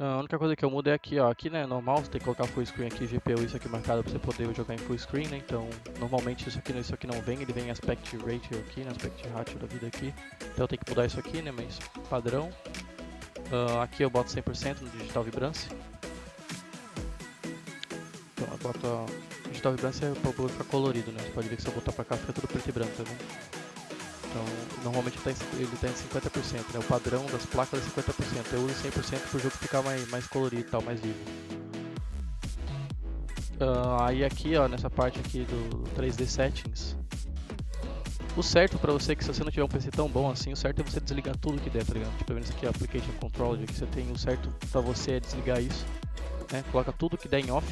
A única coisa que eu mudo é aqui, ó. Aqui, né, normal, você tem que colocar full screen aqui, GPU, isso aqui marcado pra você poder jogar em full screen, né? Então, normalmente isso aqui não vem, ele vem em aspect ratio aqui, né? Aspect ratio da vida aqui. Então eu tenho que mudar isso aqui, né? Mas padrão. Aqui eu boto 100% no digital vibrance. Então eu boto a digital vibrance é pra ficar colorido, né? Você pode ver que se eu botar pra cá fica tudo preto e branco, tá vendo? Então, normalmente ele tá em 50%, né? O padrão das placas é 50%. Eu uso 100% pro jogo ficar mais colorido e tal, mais vivo. Aí aqui, ó, nessa parte aqui do 3D Settings, o certo pra você é que se você não tiver um PC tão bom assim, o certo é você desligar tudo que der, tá ligado? Tipo, vendo isso aqui, Application Controller, que você tem o certo pra você é desligar isso, né? Coloca tudo que der em off,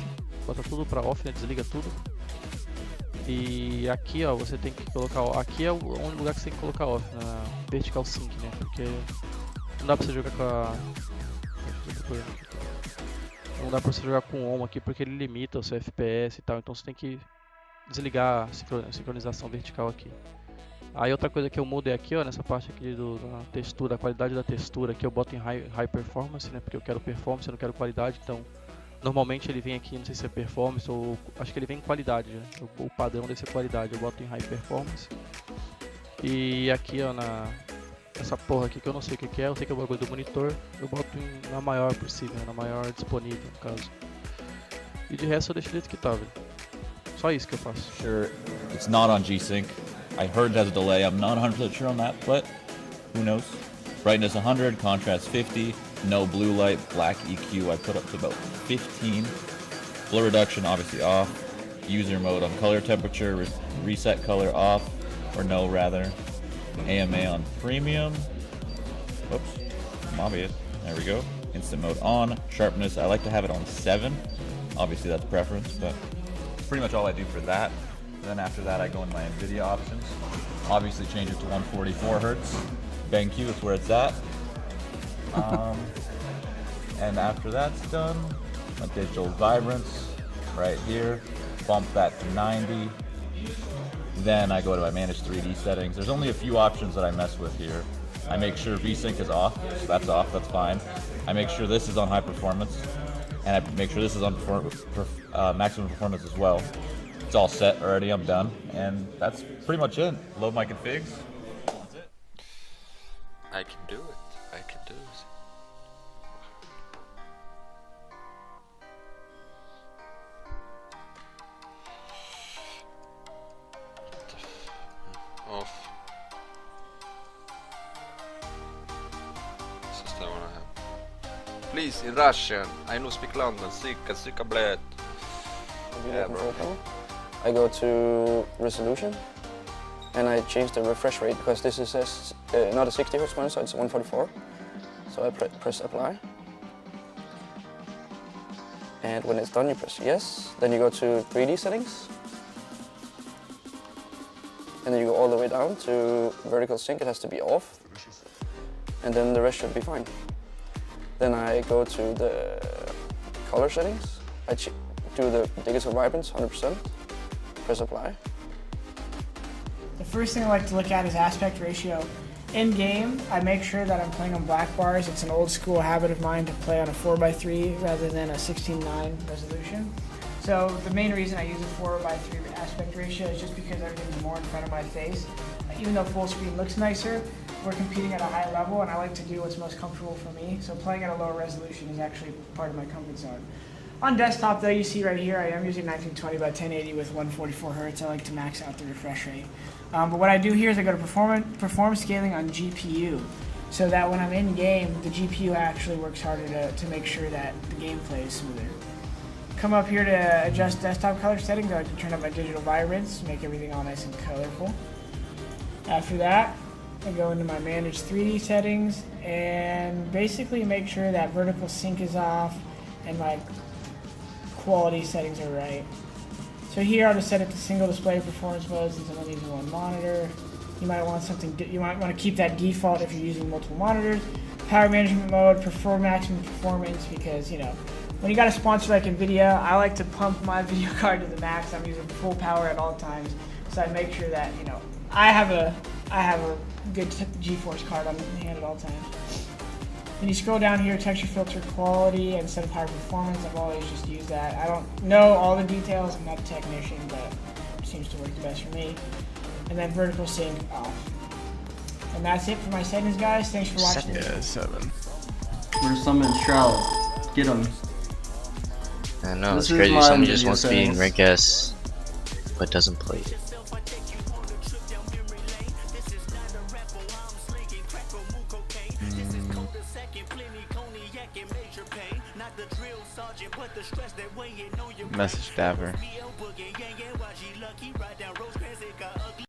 bota tudo pra off, né? Desliga tudo. E aqui, ó, você tem que colocar, aqui é o único lugar que você tem que colocar off, na Vertical Sync, né? Porque não dá pra você jogar com a... Não dá pra você jogar com on aqui porque ele limita o seu FPS e tal, então você tem que desligar a sincronização vertical aqui. Aí outra coisa que eu mudo é aqui, ó, nessa parte aqui da textura, a qualidade da textura, que eu boto em high performance, né? Porque eu quero performance, eu não quero qualidade, então normalmente ele vem aqui, não sei se é performance ou acho que ele vem em qualidade, né? O padrão deve ser qualidade, eu boto em high performance. E aqui, ó, essa porra aqui que eu não sei o que é, eu sei que é o bagulho do monitor, eu boto na maior possível, na maior disponível, no caso. E de resto eu deixo do jeito que tá, velho. Só isso que eu faço. Sure, it's not on G-Sync. I heard it has a delay. I'm not 100% sure on that, but who knows? Brightness 100, contrast 50, no blue light, black EQ I put up to about 15. Blur reduction obviously off. User mode on color temperature, reset color off, or no rather. AMA on premium. Oops, I'm obvious. There we go. Instant mode on. Sharpness, I like to have it on 7. Obviously that's preference, but pretty much all I do for that. Then after that I go into my Nvidia options. Obviously change it to 144 Hertz. BenQ is where it's at. And after that's done, my digital vibrance right here. Bump that to 90. Then I go to my manage 3D settings. There's only a few options that I mess with here. I make sure VSync is off, so that's off, that's fine. I make sure this is on high performance, and I make sure this is on maximum performance as well. It's all set already, I'm done, and that's pretty much it. Load my configs. That's it. I can do it. I can do it. Off. Sista one I have. Please, in Russian. I know speak London. Sika blät. Yeah, bro. I go to resolution and I change the refresh rate because this is not a 60 Hz one, so it's 144. So I press apply. And when it's done, you press yes. Then you go to 3D settings. And then you go all the way down to vertical sync. It has to be off. And then the rest should be fine. Then I go to the color settings. I do the digital vibrance 100%. Press apply. The first thing I like to look at is aspect ratio. In game, I make sure that I'm playing on black bars. It's an old school habit of mine to play on a 4:3 rather than a 16:9 resolution. So the main reason I use a 4:3 aspect ratio is just because everything's more in front of my face. Even though full screen looks nicer, we're competing at a high level and I like to do what's most comfortable for me. So playing at a lower resolution is actually part of my comfort zone. On desktop though, you see right here, I am using 1920 by 1080 with 144 Hz. I like to max out the refresh rate. But what I do here is I go to perform scaling on GPU, so that when I'm in game, the GPU actually works harder to make sure that the gameplay is smoother. Come up here to adjust desktop color settings. I can turn up my digital vibrance, make everything all nice and colorful. After that, I go into my manage 3D settings and basically make sure that vertical sync is off and my quality settings are right. So here I'll just set it to single display performance mode since I'm only using one monitor. You might want to keep that default if you're using multiple monitors. Power management mode, prefer maximum performance because, you know, when you got a sponsor like Nvidia, I like to pump my video card to the max. I'm using full power at all times, so I make sure that, you know, I have a good GeForce card on hand at all times. Then you scroll down here, texture filter quality instead of high performance. I've always just used that. I don't know all the details. I'm not a technician, but it seems to work the best for me. And then vertical sync off. And that's it for my settings, guys. Thanks for watching. Yeah, 7. We're summon Shroud. Get him. I know, This it's is crazy. my Someone just Nvidia wants to be in settings. rank S, but doesn't play it. Message Dapper.